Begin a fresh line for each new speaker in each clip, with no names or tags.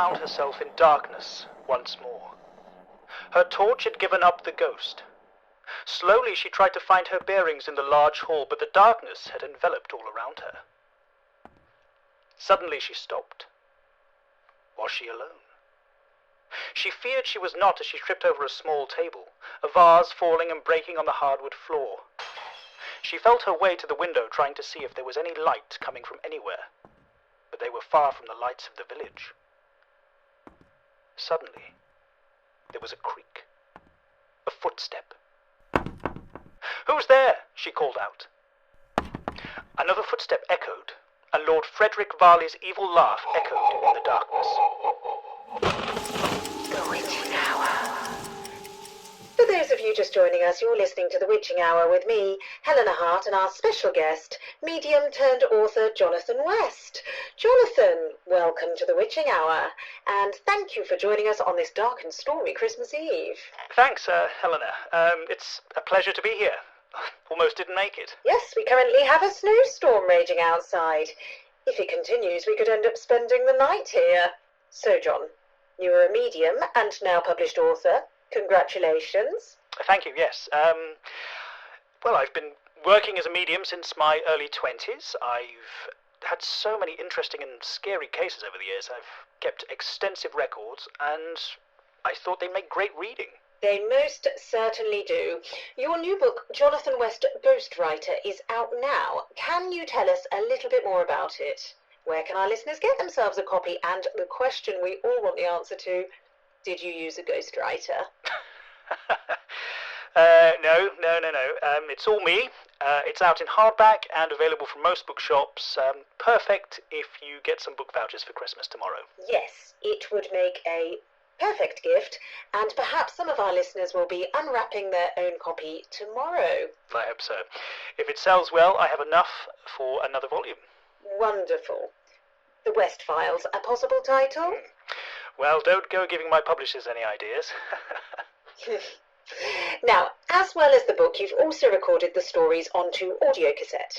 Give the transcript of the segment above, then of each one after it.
found herself in darkness once more. Her torch had given up the ghost. Slowly she tried to find her bearings in the large hall, but the darkness had enveloped all around her. Suddenly she stopped. Was she alone? She feared she was not as she tripped over a small table, a vase falling and breaking on the hardwood floor. She felt her way to the window, trying to see if there was any light coming from anywhere, but they were far from the lights of the village. Suddenly, there was a creak, a footstep. "Who's there?" she called out. Another footstep echoed, and Lord Frederick Varley's evil laugh echoed in the darkness.
The Witching Hour. For those of you just joining us, you're listening to The Witching Hour with me, Helena Hart, and our special guest, medium-turned-author Jonathan West. Jonathan, welcome to The Witching Hour, and thank you for joining us on this dark and stormy Christmas Eve.
Thanks, Helena. It's a pleasure to be here. Almost didn't make it.
Yes, we currently have a snowstorm raging outside. If it continues, we could end up spending the night here. So, John, you are a medium and now published author. Congratulations.
Thank you, yes. Well, I've been working as a medium since my early 20s. I've had so many interesting and scary cases over the years. I've kept extensive records, and I thought they'd make great reading.
They most certainly do. Your new book, Jonathan West Ghostwriter, is out now. Can you tell us a little bit more about it? Where can our listeners get themselves a copy? And the question we all want the answer to, did you use a ghostwriter?
No. It's all me. It's out in hardback and available from most bookshops. Perfect if you get some book vouchers for Christmas tomorrow.
Yes, it would make a perfect gift, and perhaps some of our listeners will be unwrapping their own copy tomorrow.
I hope so. If it sells well, I have enough for another volume.
Wonderful. The West Files, a possible title?
Well, don't go giving my publishers any ideas.
Now, as well as the book, you've also recorded the stories onto audio cassette.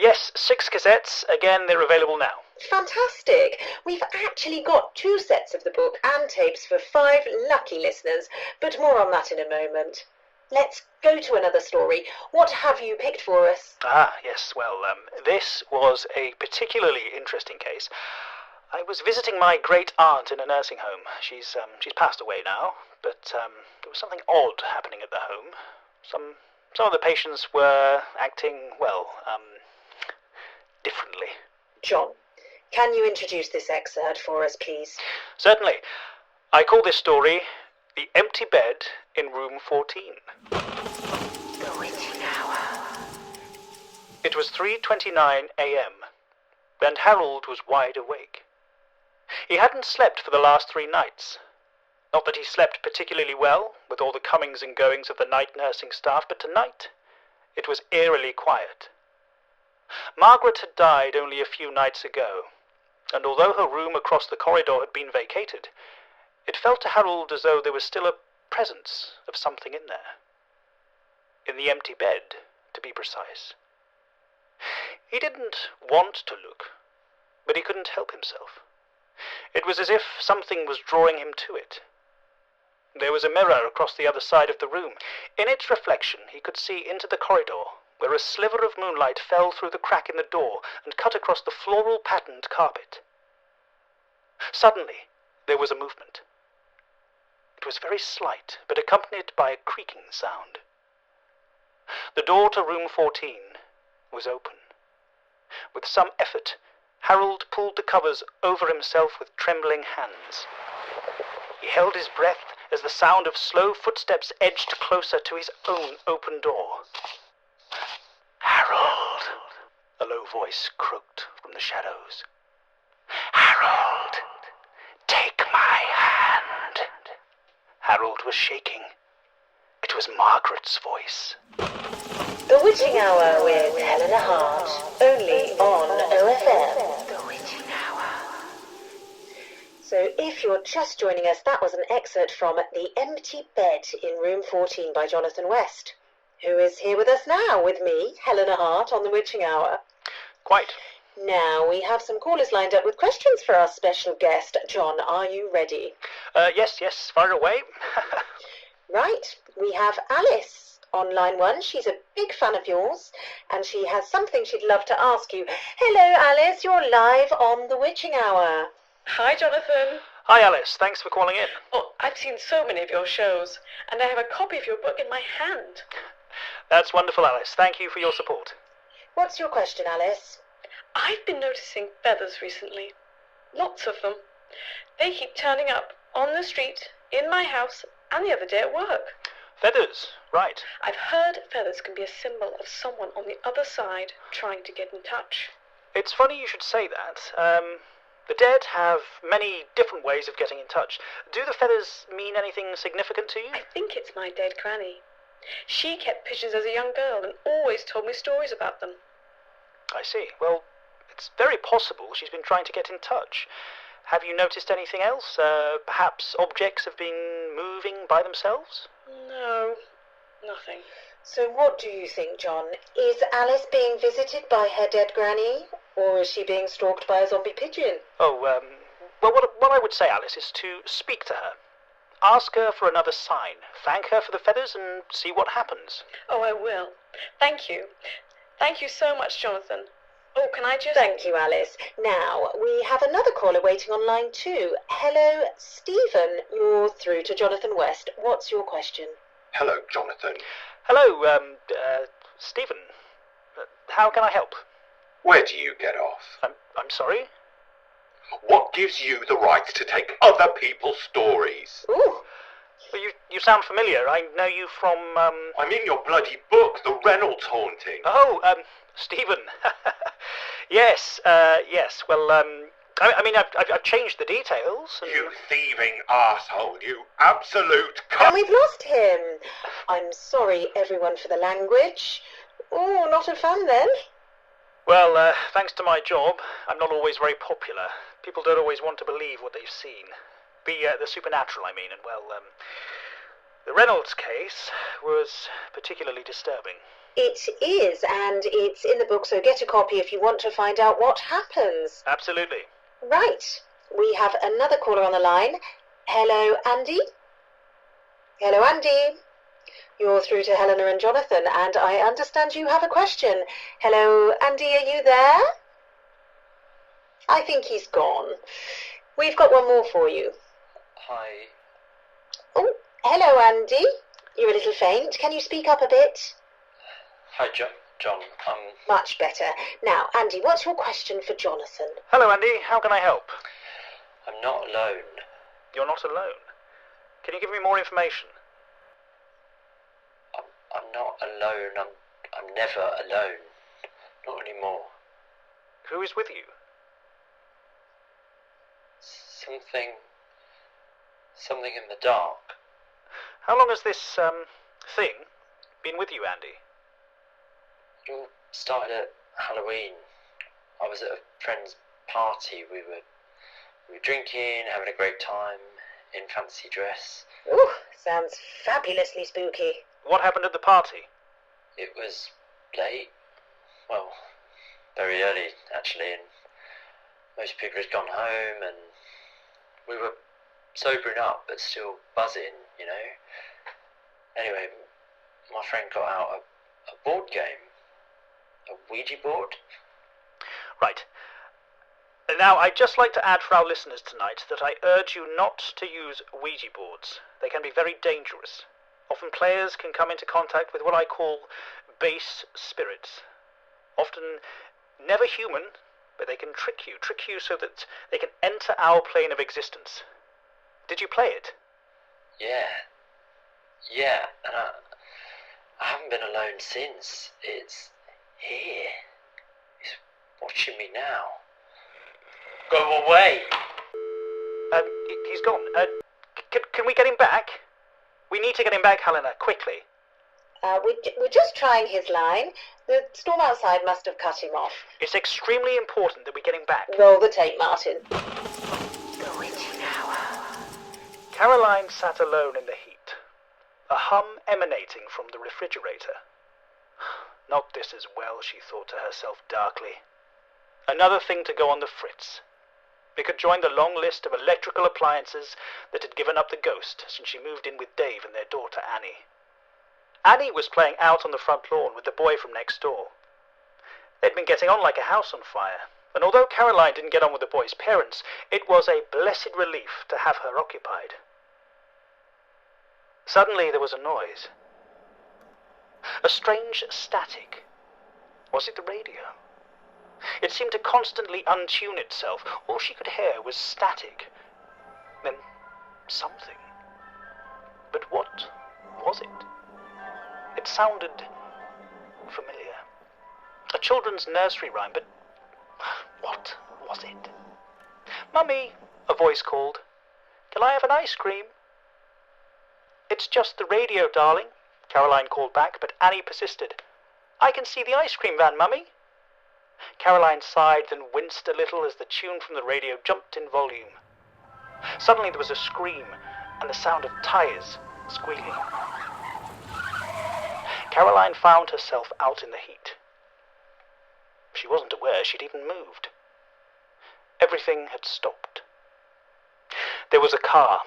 Yes, 6 cassettes. Again, they're available now.
Fantastic! We've actually got 2 sets of the book and tapes for 5 lucky listeners, but more on that in a moment. Let's go to another story. What have you picked for us?
Yes, well, this was a particularly interesting case. I was visiting my great-aunt in a nursing home. She's passed away now, but there was something odd happening at the home. Some of the patients were acting, well, differently.
John, can you introduce this excerpt for us, please?
Certainly. I call this story The Empty Bed in Room 14.
The Witching Hour.
It was 3:29 a.m., and Harold was wide awake. He hadn't slept for the last 3 nights. Not that he slept particularly well, with all the comings and goings of the night nursing staff, but tonight it was eerily quiet. Margaret had died only a few nights ago, and although her room across the corridor had been vacated, it felt to Harold as though there was still a presence of something in there. In the empty bed, to be precise. He didn't want to look, but he couldn't help himself. It was as if something was drawing him to it. There was a mirror across the other side of the room. In its reflection, he could see into the corridor, where a sliver of moonlight fell through the crack in the door and cut across the floral-patterned carpet. Suddenly, there was a movement. It was very slight, but accompanied by a creaking sound. The door to room 14 was open. With some effort, Harold pulled the covers over himself with trembling hands. He held his breath as the sound of slow footsteps edged closer to his own open door. "Harold," a low voice croaked from the shadows. "Harold, take my hand." Harold was shaking. It was Margaret's voice.
The Witching Hour with Helena Hart, only on OFM. The Witching Hour. So if you're just joining us, that was an excerpt from The Empty Bed in Room 14 by Jonathan West, who is here with us now with me, Helena Hart, on The Witching Hour.
Quite.
Now, we have some callers lined up with questions for our special guest. John, are you ready?
Yes, fire away.
Right, we have Alice on line 1. She's a big fan of yours, and she has something she'd love to ask you. Hello, Alice, you're live on the Witching Hour.
Hi, Jonathan.
Hi, Alice. Thanks for calling in.
Oh, I've seen so many of your shows, and I have a copy of your book in my hand.
That's wonderful, Alice. Thank you for your support.
What's your question, Alice?
I've been noticing feathers recently. Lots of them. They keep turning up on the street, in my house, and the other day at work.
Feathers, right.
I've heard feathers can be a symbol of someone on the other side trying to get in touch.
It's funny you should say that. The dead have many different ways of getting in touch. Do the feathers mean anything significant to you?
I think it's my dead granny. She kept pigeons as a young girl and always told me stories about them.
I see. Well, it's very possible she's been trying to get in touch. Have you noticed anything else? Perhaps objects have been moving by themselves?
No, nothing.
So what do you think, John? Is Alice being visited by her dead granny, or is she being stalked by a zombie pigeon?
Oh, well, what I would say, Alice, is to speak to her. Ask her for another sign. Thank her for the feathers and see what happens.
Oh, I will. Thank you. Thank you so much, Jonathan. Oh, can I just...
Thank you, Alice. Now, we have another caller waiting on line 2. Hello, Stephen. You're through to Jonathan West. What's your question?
Hello, Jonathan.
Hello, Stephen. How can I help?
Where do you get off?
I'm sorry?
What gives you the right to take other people's stories?
Ooh.
Well, you sound familiar. I know you from,
I'm in your bloody book, The Reynolds Haunting.
Oh, Stephen. Yes. Well, I mean, I've changed the details. And...
You thieving arsehole, you absolute
And
cunt.
we've lost him. I'm sorry, everyone, for the language. Oh, not a fan, then?
Well, thanks to my job, I'm not always very popular. People don't always want to believe what they've seen. The supernatural, I mean, and, well, the Reynolds case was particularly disturbing.
It is, and it's in the book, so get a copy if you want to find out what happens.
Absolutely.
Right. We have another caller on the line. Hello, Andy? Hello, Andy. You're through to Helena and Jonathan, and I understand you have a question. Hello, Andy, are you there? I think he's gone. We've got one more for you.
Hi.
Oh, hello, Andy. You're a little faint. Can you speak up a bit?
Hi, John.
Much better. Now, Andy, what's your question for Jonathan?
Hello, Andy. How can I help?
I'm not alone.
You're not alone. Can you give me more information?
I'm not alone. I'm never alone. Not anymore.
Who is with you?
Something in the dark.
How long has this, thing been with you, Andy?
It all started at Halloween. I was at a friend's party. We were drinking, having a great time, in fancy dress.
Ooh, sounds fabulously spooky.
What happened at the party?
It was late. Well, very early, actually, and most people had gone home, and we were sobering up, but still buzzing, you know. Anyway, my friend got out a board game. A Ouija board?
Right. Now, I'd just like to add for our listeners tonight that I urge you not to use Ouija boards. They can be very dangerous. Often players can come into contact with what I call base spirits. Often never human, but they can trick you so that they can enter our plane of existence. Did you play it?
Yeah, and I haven't been alone since. It's here. It's watching me now. Go away!
He's gone. Can we get him back? We need to get him back, Helena, quickly.
We're just trying his line. The storm outside must have cut him off.
It's extremely important that we get him back.
Roll the tape, Martin.
Caroline sat alone in the heat, a hum emanating from the refrigerator. Not this as well, she thought to herself darkly. Another thing to go on the fritz. It could join the long list of electrical appliances that had given up the ghost since she moved in with Dave and their daughter Annie. Annie was playing out on the front lawn with the boy from next door. They'd been getting on like a house on fire, and although Caroline didn't get on with the boy's parents, it was a blessed relief to have her occupied. Suddenly there was a noise. A strange static. Was it the radio? It seemed to constantly untune itself. All she could hear was static. Then something. But what was it? It sounded familiar. A children's nursery rhyme, but what was it? "Mummy," a voice called. "Can I have an ice cream?" "It's just the radio, darling," Caroline called back, but Annie persisted. "I can see the ice cream van, Mummy." Caroline sighed, then winced a little as the tune from the radio jumped in volume. Suddenly there was a scream and the sound of tyres squealing. Caroline found herself out in the heat. She wasn't aware she'd even moved. Everything had stopped. There was a car,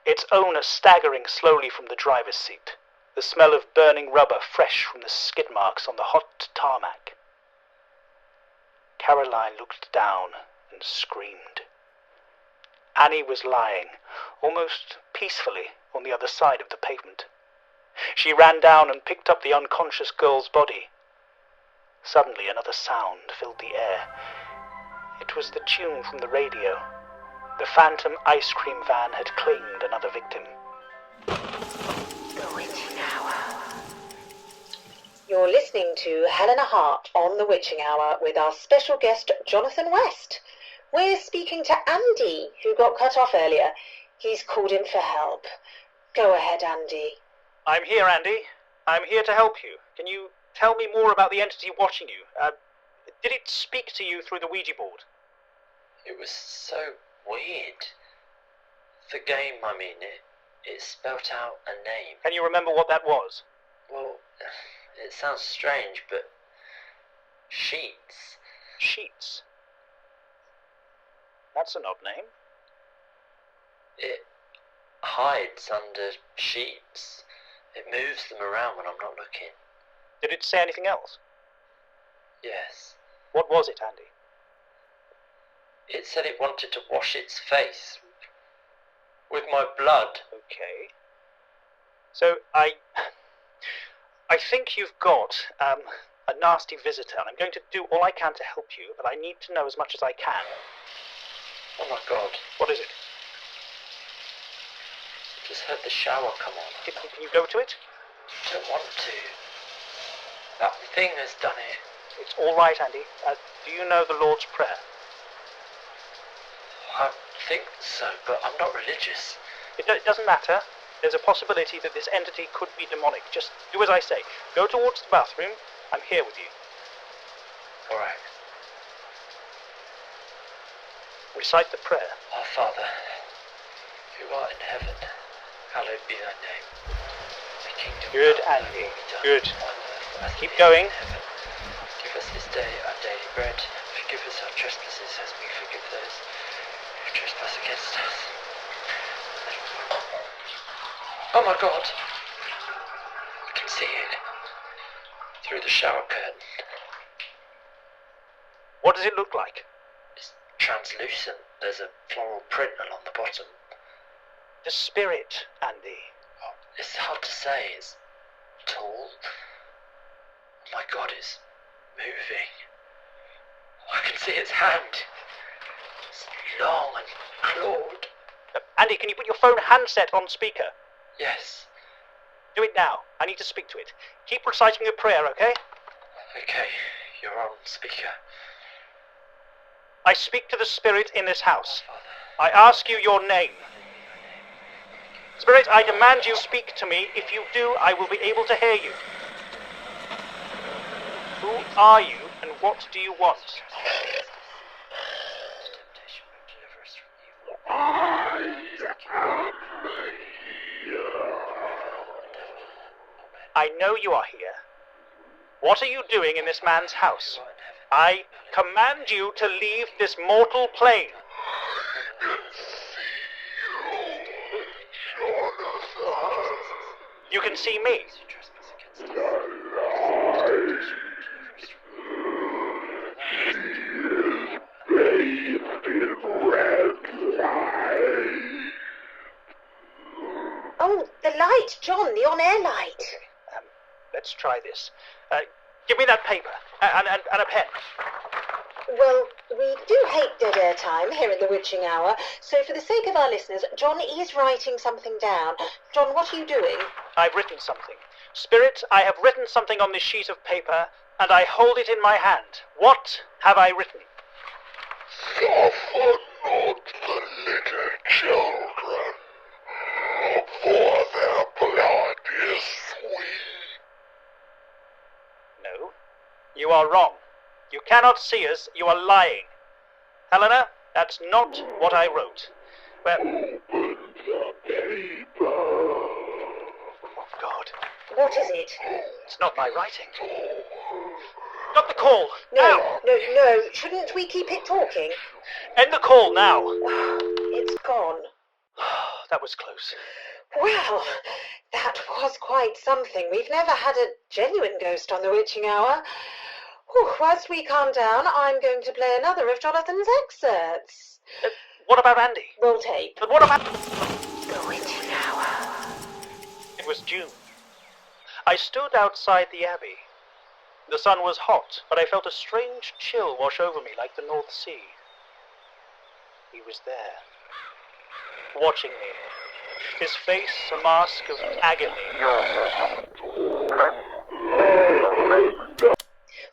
its owner staggering slowly from the driver's seat, the smell of burning rubber fresh from the skid marks on the hot tarmac. Caroline looked down and screamed. Annie was lying, almost peacefully, on the other side of the pavement. She ran down and picked up the unconscious girl's body. Suddenly another sound filled the air. It was the tune from the radio. The phantom ice cream van had claimed another victim.
The Witching Hour. You're listening to Helena Hart on The Witching Hour with our special guest, Jonathan West. We're speaking to Andy, who got cut off earlier. He's called in for help. Go ahead, Andy.
"I'm here, Andy. I'm here to help you. Can you tell me more about the entity watching you? Did it speak to you through the Ouija board?"
It was so weird. The game, I mean, it spelt out a name.
Can you remember what that was?
Well, it sounds strange, but sheets.
Sheets. That's an odd name.
It hides under sheets. It moves them around when I'm not looking.
Did it say anything else?
Yes.
What was it, Andy?
It said it wanted to wash its face with my blood.
Okay. So, I think you've got a nasty visitor, and I'm going to do all I can to help you, but I need to know as much as I can.
Oh my God.
What is it?
I just heard the shower come on.
Can you go to it?
I don't want to. That thing has done it.
It's all right, Andy. Do you know the Lord's Prayer?
I think so, but I'm not religious.
It doesn't matter. There's a possibility that this entity could be demonic. Just do as I say. Go towards the bathroom. I'm here with you.
All right.
Recite the prayer.
Our Father, who art in heaven, hallowed be thy name. Thy kingdom
Good,
come,
Andy.
thy will be done
Good.
on earth as
Keep
it is
going.
in heaven. Give us this day our daily bread. Forgive us our trespasses as we forgive those who trespass against us. Oh my God! I can see it through the shower curtain.
What does it look like?
It's translucent. There's a floral print along the bottom.
The spirit, Andy.
Oh, it's hard to say. It's tall. Oh my God, it's moving. I can see its hand. It's long and clawed.
Andy, can you put your phone handset on speaker?
Yes.
Do it now. I need to speak to it. Keep reciting your prayer, okay?
Okay, you're on speaker.
I speak to the spirit in this house.
Father.
I ask you your name. Spirit, I demand you speak to me. If you do, I will be able to hear you. Who are you, and what do you want?
Temptation will deliver us from evil.
I know you are here. What are you doing in this man's house? I command you to leave this mortal plane. You can see me.
Oh, the light, John, the on-air light.
Let's try this. Give me that paper and a pen.
Well, we do hate dead air time here at the witching hour, so for the sake of our listeners, John is writing something down. John, what are you doing?
I've written something. Spirit, I have written something on this sheet of paper, and I hold it in my hand. What have I written?
Suffer not the little children, for their blood is sweet.
No, you are wrong. You cannot see us. You are lying. Helena, that's not what I wrote. Well...
Open the paper.
Oh, God.
What is it?
It's not my writing. Stop the call!
No,
Now!
no, shouldn't we keep it talking?
End the call now!
It's gone.
That was close.
Well, that was quite something. We've never had a genuine ghost on the witching hour. Whew, whilst we calm down, I'm going to play another of Jonathan's excerpts.
What about Andy?
Roll tape.
But what about...
The witching hour.
It was June. I stood outside the Abbey. The sun was hot, but I felt a strange chill wash over me like the North Sea. He was there, watching me, his face a mask of agony.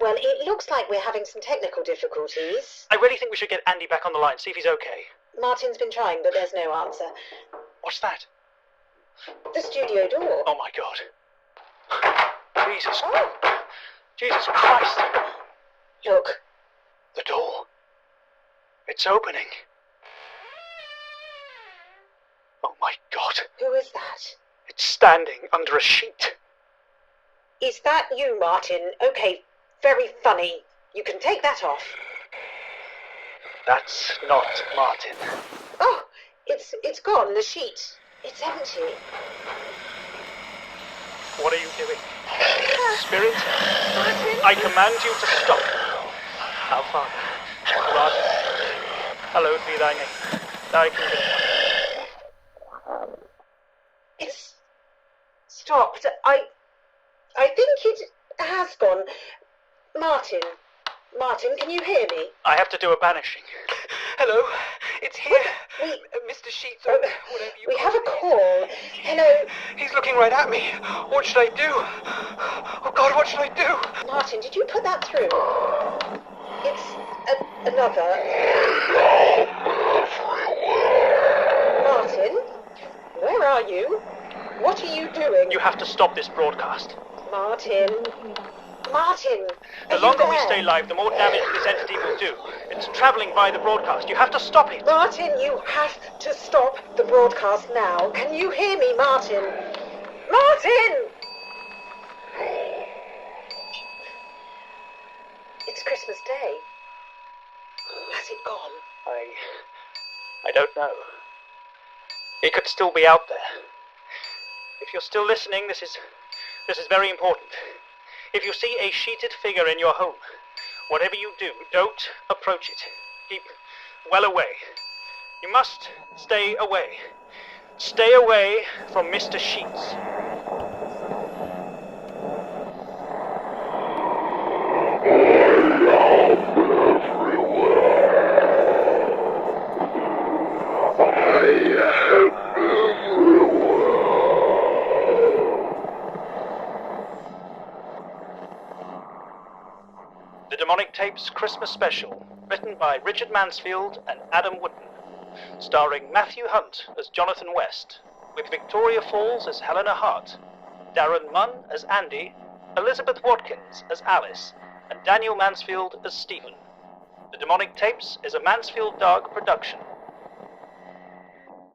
Well, it looks like we're having some technical difficulties.
I really think we should get Andy back on the line, see if he's okay.
Martin's been trying, but there's no answer.
What's that?
The studio door.
Oh, my God. Jesus.
Oh,
Jesus Christ.
look.
The door. It's opening. Oh, my God.
Who is that?
It's standing under a sheet.
Is that you, Martin? Okay, very funny. You can take that off.
That's not Martin.
Oh, it's gone, the sheet. It's empty.
What are you doing? Spirit,
Martin?
I command you to stop. Our Father, who art in heaven, hallowed be thy name. Thy kingdom come.
It's stopped. I think it has gone. Martin, can you hear me?
I have to do a banishing.
Hello, it's here.
We
Mr. Sheets, or whatever you
we
call
have a
it.
call. Hello,
He's looking right at me. What should I do? Oh, God, what should I do?
Martin. Did you put that through? It's another. Martin, where are you? What are you doing?
You have to stop this broadcast.
Martin,
The
are
longer
you
we
there?
stay live, the more damage this entity will do. It's traveling by the broadcast. You have to stop it.
Martin, you have to stop the broadcast now. Can you hear me, Martin? Martin! It's Christmas Day. Has it gone?
I don't know. It could still be out there. If you're still listening, this is very important. If you see a sheeted figure in your home, whatever you do, don't approach it. Keep well away. You must stay away. Stay away from Mr. Sheets. The Demonic Tapes Christmas Special, written by Richard Mansfield and Adam Wootton, starring Matthew Hunt as Jonathan West, with Victoria Falls as Helena Hart, Darren Munn as Andy, Elizabeth Watkins as Alice, and Daniel Mansfield as Stephen. The Demonic Tapes is a Mansfield Dog production.